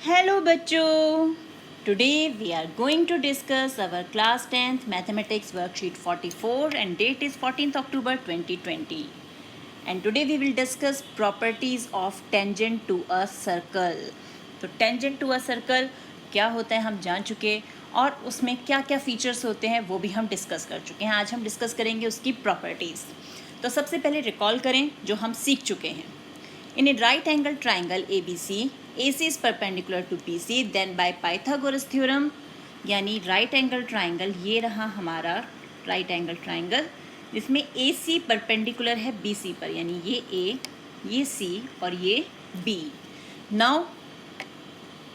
Hello बच्चों, today we are going to discuss our class 10th mathematics worksheet 44 and date is 14th October 2020. And today we will discuss properties of tangent to a circle. तो tangent to a circle क्या होता है हम जान चुके और उसमें क्या क्या फीचर्स होते हैं वो भी हम डिस्कस कर चुके हैं। आज हम डिस्कस करेंगे उसकी प्रॉपर्टीज़। तो सबसे पहले रिकॉल करें जो हम सीख चुके हैं। In a right angle triangle ABC, AC is perpendicular to BC, then by Pythagoras theorem, यानी right angle triangle ये रहा हमारा right angle triangle जिसमें AC perpendicular है BC पर, यानी ये A, ये C और ये B. Now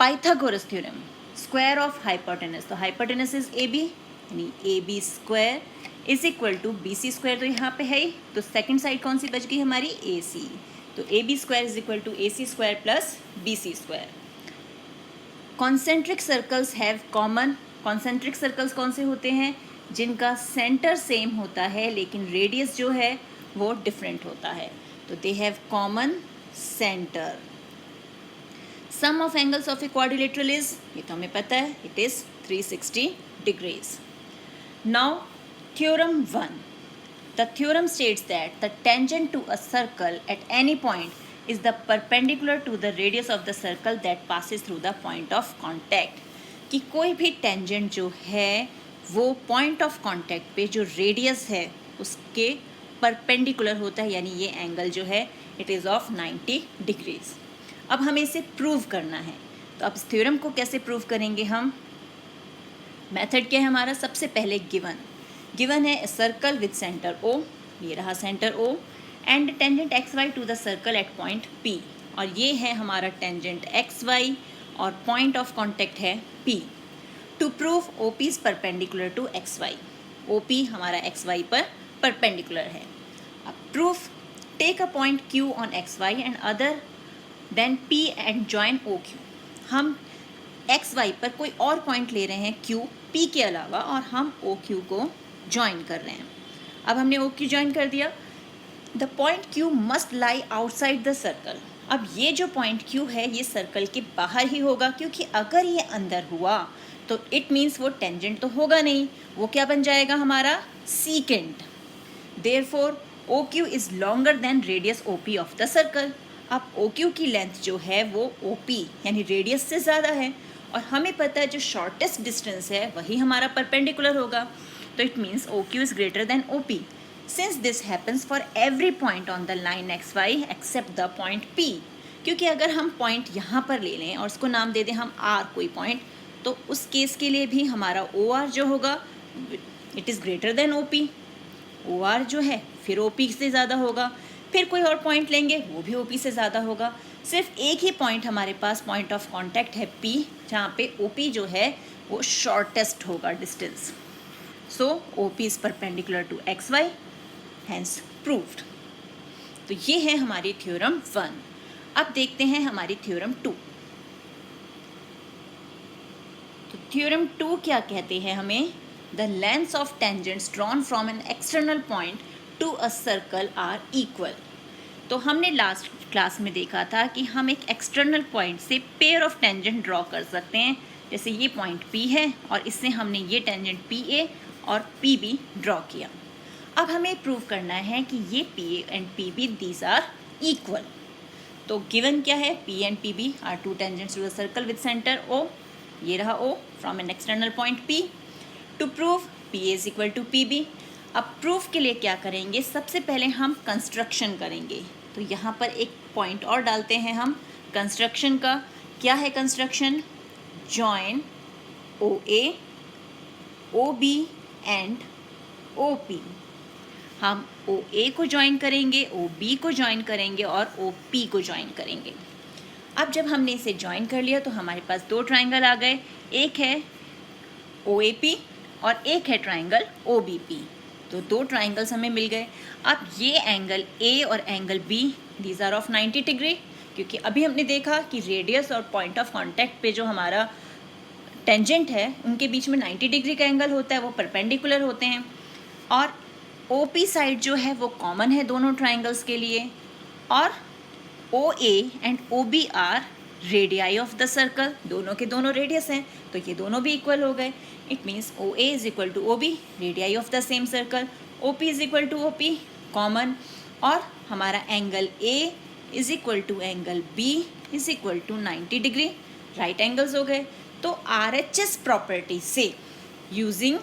Pythagoras theorem, square of hypotenuse, तो hypotenuse is AB, यानी AB square is equal to BC square, तो यहाँ पे है ही, तो सेकेंड साइड कौन सी बच गई हमारी AC, तो AB square is equal to AC square plus BC square. Concentric circles have common, concentric circles कौन से होते हैं जिनका सेंटर सेम होता है लेकिन रेडियस जो है वो डिफरेंट होता है, तो they have common centre. Sum of angles of a quadrilateral is, ये तो हमें पता है, it is 360 degrees. Now theorem 1. The theorem states that the tangent to a circle at any point is the perpendicular to the radius of the circle that passes through the point of contact. कि कोई भी tangent जो है वो point of contact पे जो radius है उसके perpendicular होता है, यानी ये angle जो है it is of 90 degrees. अब हमें इसे prove करना है, तो अब इस theorem को कैसे prove करेंगे हम? Method क्या है हमारा? सबसे पहले गिवन है सर्कल विद सेंटर O, ये रहा centre O, and tangent XY to the circle at point P, और ये है हमारा टेंजेंट XY और पॉइंट ऑफ कांटेक्ट है P. To prove OP is perpendicular to XY, OP हमारा XY पर परपेंडिकुलर है. अब proof, take a point Q on XY and other than P and join OQ. हम XY पर कोई और पॉइंट ले रहे हैं Q P के अलावा और हम OQ को ज्वाइन कर रहे हैं. अब हमने OQ ज्वाइन कर दिया. The point Q must lie outside the circle. अब ये जो पॉइंट Q है ये सर्कल के बाहर ही होगा, क्योंकि अगर ये अंदर हुआ तो इट मीन्स वो टेंजेंट तो होगा नहीं, वो क्या बन जाएगा हमारा secant. Therefore OQ is longer than radius OP of the circle. अब OQ की लेंथ जो है वो OP यानी रेडियस से ज़्यादा है, और हमें पता है जो शॉर्टेस्ट डिस्टेंस है वही हमारा परपेंडिकुलर होगा, तो it means OQ is greater than OP. Since this happens for every point on the line XY except the point P, क्योंकि अगर हम पॉइंट यहाँ पर ले लें और उसको नाम दे दें हम R कोई पॉइंट, तो उस केस के लिए भी हमारा OR जो होगा it is greater than OP. OR जो है फिर OP से ज़्यादा होगा, फिर कोई और पॉइंट लेंगे वो भी OP से ज़्यादा होगा. सिर्फ एक ही पॉइंट हमारे पास पॉइंट ऑफ कॉन्टैक्ट है P, जहाँ पे OP जो है वो शॉर्टेस्ट होगा distance. So OP is perpendicular to XY, hence proved. तो ये है हमारी थ्योरम 1. अब देखते हैं हमारी थ्योरम 2. तो थ्योरम 2 क्या कहते हैं हमें? The lengths of tangents drawn from an external point to a circle are equal. तो हमने लास्ट क्लास में देखा था कि हम एक एक्सटर्नल पॉइंट से पेयर ऑफ टेंजेंट ड्रॉ कर सकते हैं. जैसे ये पॉइंट P है और इससे हमने ये टेंजेंट PA और PB ड्रॉ किया. अब हमें प्रूव करना है कि ये PA and PB these are equal. तो गिवन क्या है? P and PB are two tangents to the circle with centre O, ये रहा O from an external point P. To prove PA is equal to PB. अब proof के लिए क्या करेंगे? सबसे पहले हम कंस्ट्रक्शन करेंगे. तो यहाँ पर एक पॉइंट और डालते हैं हम कंस्ट्रक्शन का. क्या है construction? Join OA, OB and OP. हम OA को ज्वाइन करेंगे, OB को ज्वाइन करेंगे और OP को ज्वाइन करेंगे. अब जब हमने इसे ज्वाइन कर लिया तो हमारे पास दो ट्राइंगल आ गए. एक है OAP और एक है ट्राइंगल OBP. तो दो ट्राइंगल्स हमें मिल गए. अब ये एंगल A और angle B these are of 90 degree, क्योंकि अभी हमने देखा कि रेडियस और पॉइंट ऑफ कॉन्टैक्ट पे जो हमारा टेंजेंट है उनके बीच में 90 डिग्री का एंगल होता है, वो परपेंडिकुलर होते हैं. और OP साइड जो है वो कॉमन है दोनों ट्राइंगल्स के लिए, और OA and OB are radii of the circle, दोनों के दोनों रेडियस हैं तो ये दोनों भी इक्वल हो गए. It means O A is equal to O B, radii of the same circle. O P is equal to O P, common. और हमारा angle A is equal to angle B is equal to 90 degree, right angles हो गए. तो R H S property से, using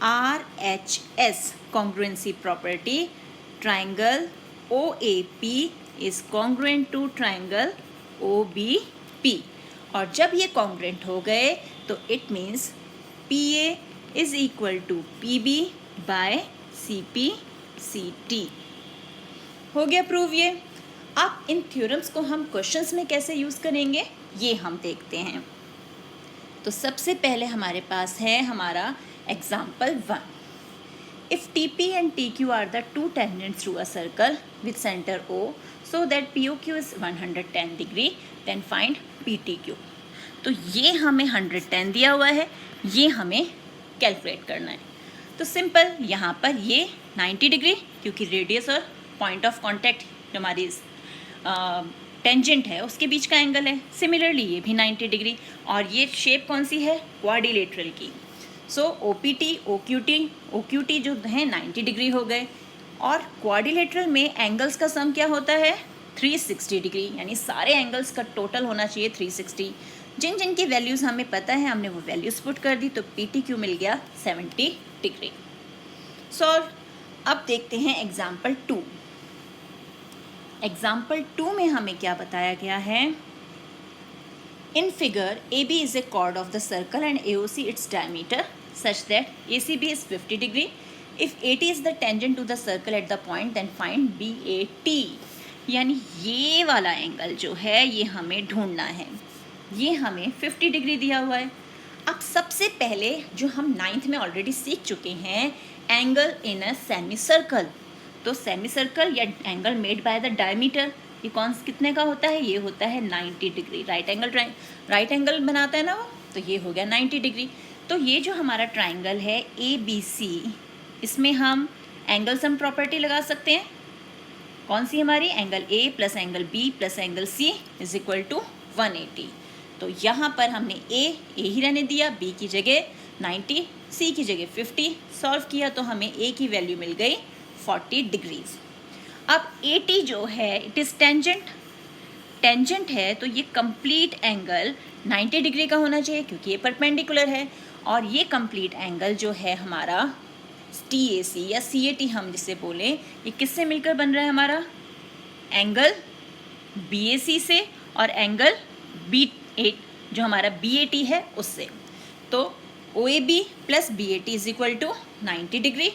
R H S congruency property, triangle O A P is congruent to triangle O B P. और जब ये congruent हो गए तो it means P A is equal to P B by C P C T. हो गया prove ये. अब इन थ्योरम्स को हम क्वेश्चंस में कैसे यूज़ करेंगे ये हम देखते हैं. तो सबसे पहले हमारे पास है हमारा example 1. If T P and T Q are the two tangents through a circle with centre O so that POQ is 110 degree, then find PTQ. तो ये हमें 110 दिया हुआ है, ये हमें कैलकुलेट करना है. तो सिंपल, यहाँ पर ये 90 डिग्री क्योंकि रेडियस और पॉइंट ऑफ कांटेक्ट जो हमारी टेंजेंट है उसके बीच का एंगल है. सिमिलरली ये भी 90 डिग्री. और ये शेप कौन सी है? क्वाड्रिलेटरल की. सो ओ क्यू टी जो है 90 डिग्री हो गए. और क्वाड्रिलेटरल में एंगल्स का सम क्या होता है? 360 डिग्री, यानी सारे एंगल्स का टोटल होना चाहिए 360. जिन जिन की वैल्यूज़ हमें पता है हमने वो वैल्यूज़ पुट कर दी, तो पी टी क्यू मिल गया 70 डिग्री. सॉल्व. अब देखते हैं एग्जाम्पल 2. एग्जाम्पल 2 में हमें क्या बताया गया है? In figure A B is a chord of the circle and AOC its diameter such that ACB is 50 degree. If AT is the tangent to the circle at the point, then find BAT. यानी ये वाला angle जो है ये हमें ढूंढना है. ये हमें 50 डिग्री दिया हुआ है. अब सबसे पहले जो हम 9th में ऑलरेडी सीख चुके हैं, angle in a semi circle. तो सेमी सर्कल या angle made by the diameter, ये कितने का होता है? ये होता है 90 डिग्री. राइट एंगल बनाता है ना वो, तो ये हो गया 90 डिग्री. तो ये जो हमारा ट्राइंगल है ABC, इसमें हम एंगल सम प्रॉपर्टी लगा सकते हैं. कौन सी हमारी? Angle A plus angle B plus angle C is equal to 180. तो यहाँ पर हमने A ही रहने दिया, B की जगह 90, C की जगह 50. सॉल्व किया तो हमें A की वैल्यू मिल गई 40 डिग्रीज. अब AT जो है इट इज़ टेंजेंट है, तो ये कंप्लीट एंगल 90 डिग्री का होना चाहिए क्योंकि ये परपेंडिकुलर है. और ये कंप्लीट एंगल जो है हमारा TAC या CAT हम जिसे बोलें, ये किससे मिलकर बन रहा है? हमारा एंगल BAC से और एंगल B8 जो हमारा BAT है उससे. तो OAB plus BAT is equal to 90 degree.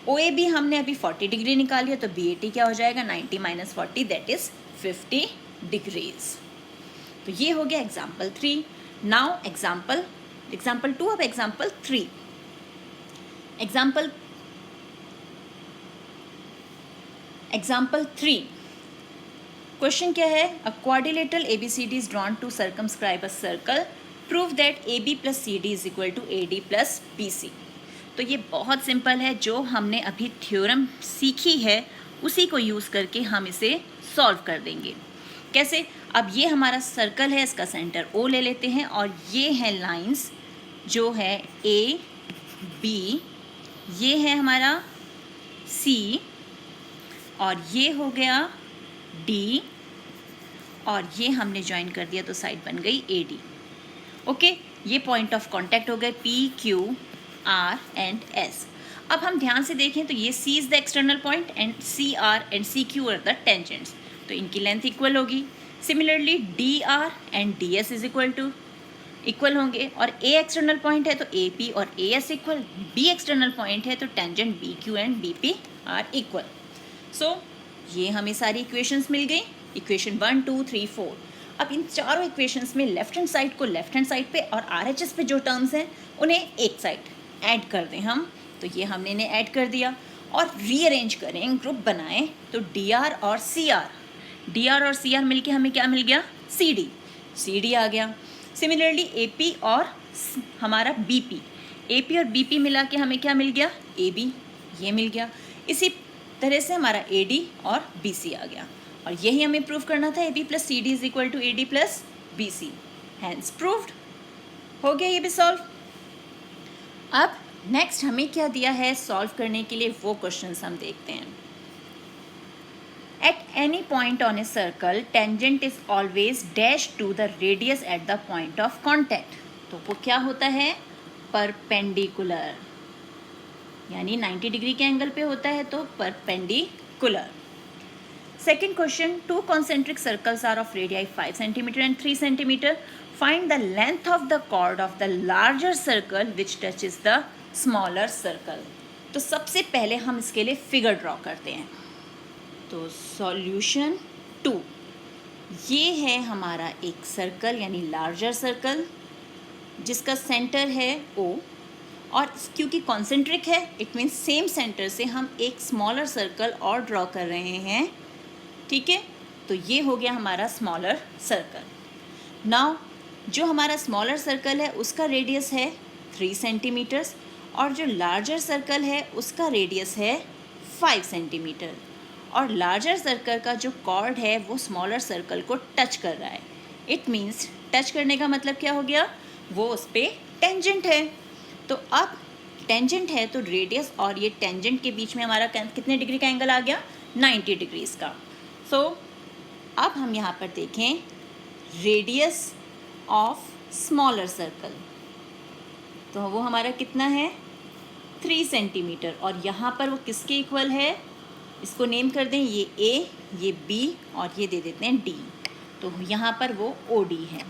OAB हमने अभी 40 डिग्री निकाल लिया, तो BAT क्या हो जाएगा? 90 माइनस 40 दैट इज 50 डिग्रीज. तो ये हो गया एग्जाम्पल 3. Now example 2. अब एग्जाम्पल 3. एग्जाम्पल 3 क्वेश्चन क्या है? A quadrilateral ABCD is drawn to circumscribe a circle. Prove that AB plus CD is equal to AD plus BC. तो ये बहुत सिंपल है. जो हमने अभी थ्योरम सीखी है उसी को यूज़ करके हम इसे सॉल्व कर देंगे. कैसे? अब ये हमारा सर्कल है, इसका सेंटर O ले लेते हैं और ये हैं लाइंस जो है A, B, ये है हमारा C और ये हो गया D और ये हमने ज्वाइन कर दिया तो साइड बन गई AD. ओके, ये पॉइंट ऑफ कांटेक्ट हो गए P, Q, R and S. अब हम ध्यान से देखें तो ये C is the external point and CR and CQ are the tangents, तो इनकी लेंथ इक्वल होगी. Similarly DR and DS is equal होंगे. और A एक्सटर्नल पॉइंट है तो AP और AS equal. B external point है तो tangent BQ and BP are equal. So ये हमें सारी इक्वेशंस मिल गई. इक्वेशन 1, 2, 3, 4. अब इन चारों इक्वेशंस में लेफ्ट हैंड साइड को लेफ्ट हैंड साइड पे और RHS पे जो टर्म्स हैं उन्हें एक साइड ऐड कर दें हम. तो ये हमने इन्हें ऐड कर दिया और रीअरेंज करें, ग्रुप बनाएं तो DR और CR मिलके हमें क्या मिल गया? CD आ गया. सिमिलरली AP और हमारा AP और BP मिला के हमें क्या मिल गया? AB, ये मिल गया. इसी तरह से हमारा AD और BC आ गया. और यही हमें प्रूव करना था AB plus CD is equal to AD plus BC. Hence proved. हो गया ये भी सॉल्व. अब नेक्स्ट हमें क्या दिया है सॉल्व करने के लिए, वो क्वेश्चंस हम देखते हैं. At any point on a circle, tangent is always dash to the radius at the point of contact. तो वो क्या होता है, परपेंडिकुलर, यानी 90 डिग्री के एंगल पे होता है तो perpendicular. Second question, two concentric circles are of radii 5 centimetre and 3 centimetre. Find the length of the chord of the larger circle which touches the smaller circle. तो सबसे पहले हम इसके लिए फिगर ड्रॉ करते हैं. तो सॉल्यूशन 2, ये है हमारा एक सर्कल यानी लार्जर सर्कल जिसका सेंटर है O, और क्योंकि कॉन्सेंट्रिक है इट मीन्स सेम सेंटर से हम एक स्मॉलर सर्कल और ड्रॉ कर रहे हैं. ठीक है, तो ये हो गया हमारा स्मॉलर सर्कल. नाउ जो हमारा स्मॉलर सर्कल है उसका रेडियस है 3 सेंटीमीटर्स और जो लार्जर सर्कल है उसका रेडियस है 5 सेंटीमीटर. और लार्जर सर्कल का जो कॉर्ड है वो स्मॉलर सर्कल को टच कर रहा है. इट मीन्स टच करने का मतलब क्या हो गया, वो उस पर टेंजेंट है. तो अब टेंजेंट है तो रेडियस और ये टेंजेंट के बीच में हमारा कितने डिग्री का एंगल आ गया, 90 डिग्रीज का. सो अब हम यहाँ पर देखें रेडियस ऑफ स्मॉलर सर्कल, तो वो हमारा कितना है 3 सेंटीमीटर. और यहाँ पर वो किसके इक्वल है, इसको नेम कर दें, ये A, ये B और ये दे देते हैं D. तो यहाँ पर वो OD है.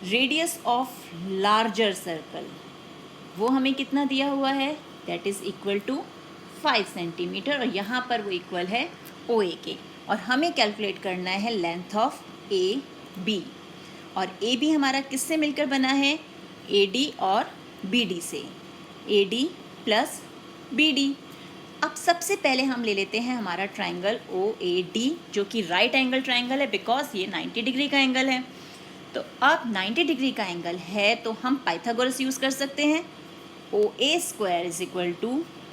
रेडियस ऑफ लार्जर सर्कल वो हमें कितना दिया हुआ है, that is equal to 5 centimetre और यहाँ पर वो इक्वल है OA के. और हमें कैलकुलेट करना है लेंथ ऑफ AB. और AB हमारा किससे मिलकर बना है, AD और BD से, AD प्लस BD. अब सबसे पहले हम ले लेते हैं हमारा ट्राइंगल OAD जो कि राइट एंगल ट्राइंगल है बिकॉज ये 90 डिग्री का एंगल है. तो अब 90 डिग्री का एंगल है तो हम पाइथागोरस यूज़ कर सकते हैं. OA square is equal to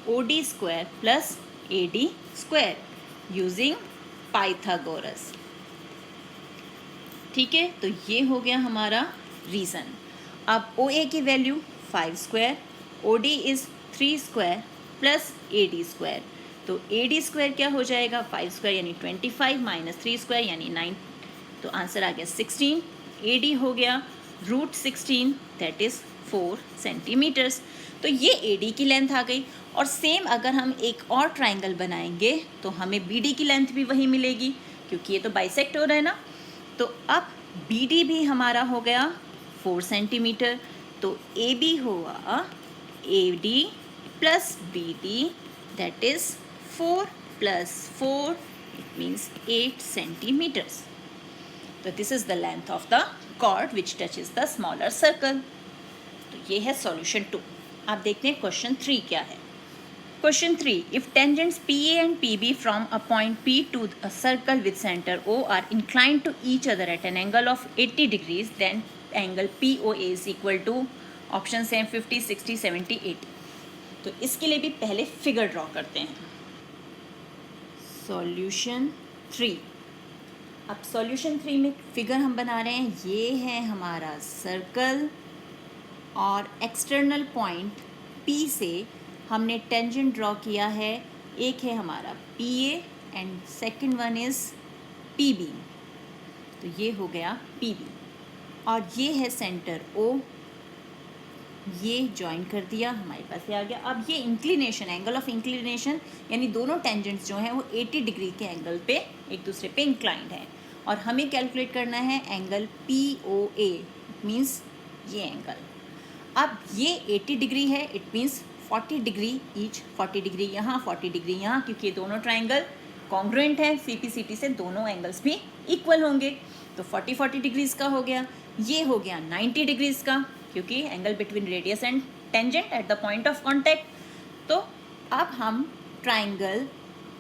OD square plus AD square using Pythagoras. ठीक है, तो ये हो गया हमारा रीज़न. अब OA की value 5 square, OD is 3 square plus AD square. तो AD स्क्वायर क्या हो जाएगा, 5 स्क्वायर यानी 25 माइनस 3 स्क्वायर यानी 9. तो आंसर आ गया 16. AD हो गया √16 दैट इज़ 4 सेंटीमीटर्स. तो ये AD की लेंथ आ गई. और सेम अगर हम एक और ट्राइंगल बनाएंगे तो हमें BD की लेंथ भी वही मिलेगी क्योंकि ये तो बाइसेक्ट हो रहा है ना. तो अब BD भी हमारा हो गया 4 सेंटीमीटर. तो AB हुआ AD plus BD that is 4 plus 4 it means 8 centimetres. तो this is the length of the chord which touches the smaller circle. तो ये है सॉल्यूशन 2. आप देखते हैं क्वेश्चन 3 क्या है. Question 3, if tangents PA and PB from a point P to a circle with centre O are inclined to each other at an angle of 80 degrees then angle POA is equal to option हैं 50, 60, 70, 80. तो इसके लिए भी पहले figure draw करते हैं. Solution 3. अब solution 3 में फिगर हम बना रहे हैं. ये है हमारा सर्कल और एक्सटर्नल पॉइंट P से हमने टेंजेंट ड्रॉ किया है. एक है हमारा PA and second one is PB. तो ये हो गया PB और ये है सेंटर O. ये ज्वाइन कर दिया, हमारे पास ये आ गया. अब ये इंक्लिनेशन, एंगल ऑफ इंक्लिनेशन यानी दोनों टेंजेंट्स जो हैं वो 80 डिग्री के एंगल पे एक दूसरे पे इंक्लाइंड हैं. और हमें कैलकुलेट करना है एंगल POA मीन्स ये एंगल. अब ये 80 डिग्री है it means 40 degree each, 40 degree यहाँ 40 डिग्री यहाँ, क्योंकि ये दोनों ट्राइंगल कॉन्ग्रुएंट है. CPCT से दोनों एंगल्स भी इक्वल होंगे. तो 40 डिग्रीज़ का हो गया. ये हो गया 90 डिग्रीज़ का क्योंकि angle between radius and tangent at the point of contact. तो अब हम ट्राइंगल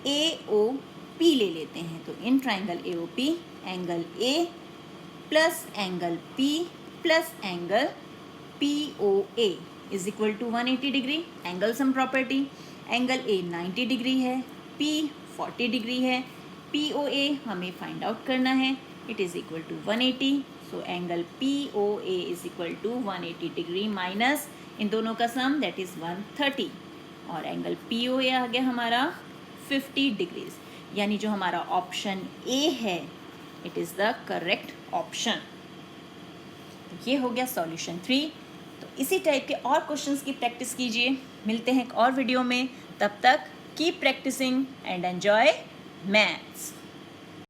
AOP ले लेते हैं. तो in triangle AOP angle A plus angle P plus angle POA is equal to 180 degree. Angle sum property, angle A 90 degree है, P 40 degree है, POA हमें फाइंड आउट करना है. It is equal to 180. So angle POA is equal to 180 degree minus इन दोनों का सम that is 130 और angle POA आ गया हमारा 50 डिग्रीज, यानी जो हमारा ऑप्शन ए है it is the correct option. ये हो गया सॉल्यूशन 3। तो इसी टाइप के और क्वेश्चंस की प्रैक्टिस कीजिए। मिलते हैं एक और वीडियो में, तब तक keep practising and enjoy maths.